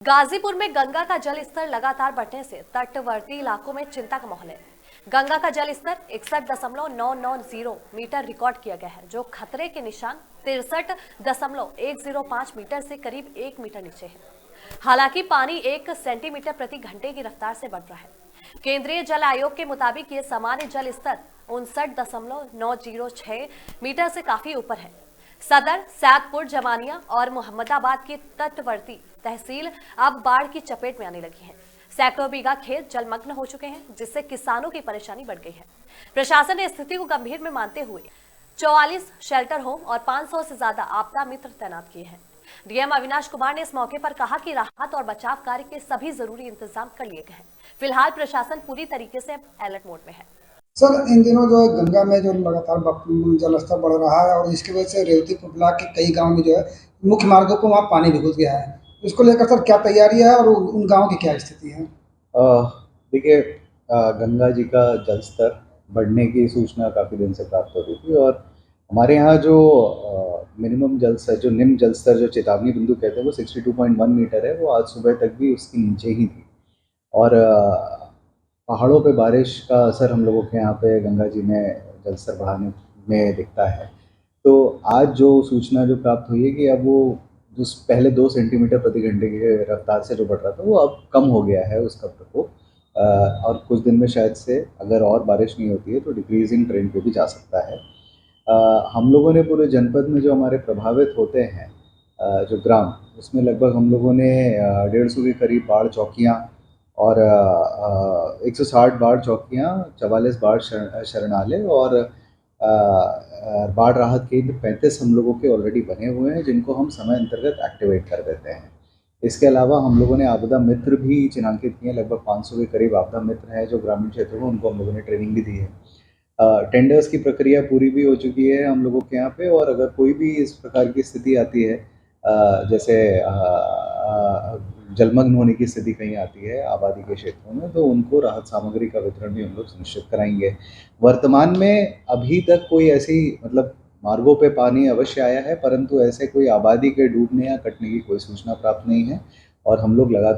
गाजीपुर में गंगा का जल स्तर लगातार बढ़ने से तटवर्ती इलाकों में चिंता का माहौल है। गंगा का जल स्तर 61.990 मीटर रिकॉर्ड किया गया है, जो खतरे के निशान 63.105 मीटर से करीब 1 मीटर नीचे है। हालांकि पानी 1 सेंटीमीटर प्रति घंटे की रफ्तार से बढ़ रहा है। केंद्रीय जल आयोग के मुताबिक ये सामान्य जल स्तर 59.906 मीटर से काफी ऊपर है। सदर, सैदपुर, जमानिया और मोहम्मदाबाद की तटवर्ती तहसील अब बाढ़ की चपेट में आने लगी हैं। सैकड़ों बीघा खेत जलमग्न हो चुके हैं, जिससे किसानों की परेशानी बढ़ गई है। प्रशासन ने स्थिति को गंभीर में मानते हुए 44 शेल्टर होम और 500 से ज्यादा आपदा मित्र तैनात किए हैं। डीएम अविनाश कुमार ने इस मौके पर कहा कि राहत और बचाव कार्य के सभी जरूरी इंतजाम कर लिए गए हैं। फिलहाल प्रशासन पूरी तरीके से अलर्ट मोड में है। सर, इन दिनों जो है गंगा में जो लगातार जलस्तर बढ़ रहा है और इसकी वजह से रेवतीपुर ब्लॉक के कई गांव में जो है मुख्य मार्गों पर वहाँ पानी भी घुस गया है। इसको लेकर सर क्या तैयारी है और उन गांवों की क्या स्थिति है? देखिए, गंगा जी का जल स्तर बढ़ने की सूचना काफ़ी दिन से प्राप्त हो रही थी और हमारे यहाँ जो मिनिमम जल स्तर, जो निम्न जल स्तर, जो चेतावनी बिंदु कहते हैं, वो 62.1 मीटर है। वो आज सुबह तक भी उसके नीचे ही थी और पहाड़ों पे बारिश का असर हम लोगों के यहाँ पे गंगा जी में जल स्तर बढ़ाने में दिखता है। तो आज जो सूचना जो प्राप्त हुई है कि अब वो जो पहले 2 सेंटीमीटर प्रति घंटे की रफ्तार से जो बढ़ रहा था, वो अब कम हो गया है उसका प्रकोप। और कुछ दिन में शायद से अगर और बारिश नहीं होती है तो डिक्रीजिंग ट्रेंड पे भी जा सकता है। हम लोगों ने पूरे जनपद में जो हमारे प्रभावित होते हैं जो ग्राम, उसमें लगभग हम लोगों ने 150 के करीब बाढ़ चौकियाँ और 160 बाढ़ चौकियाँ, 44 बाढ़ शरणालय और बाढ़ राहत केंद्र 35 हम लोगों के ऑलरेडी बने हुए हैं, जिनको हम समय अंतर्गत एक्टिवेट कर देते हैं। इसके अलावा हम लोगों ने आपदा मित्र भी चिन्हांकित किए हैं। लगभग 500 के करीब आपदा मित्र हैं जो ग्रामीण क्षेत्रों में, उनको हम लोगों ने ट्रेनिंग भी दी है। टेंडर्स की प्रक्रिया पूरी भी हो चुकी है हम लोगों के यहाँ पे, और अगर कोई भी इस प्रकार की स्थिति आती है, जैसे जलमग्न होने की स्थिति कहीं आती है आबादी के क्षेत्रों में, तो उनको राहत सामग्री का वितरण भी हम लोग सुनिश्चित कराएंगे। वर्तमान में अभी तक कोई ऐसी मतलब मार्गों पे पानी अवश्य आया है, परंतु ऐसे कोई आबादी के डूबने या कटने की कोई सूचना प्राप्त नहीं है और हम लोग लगातार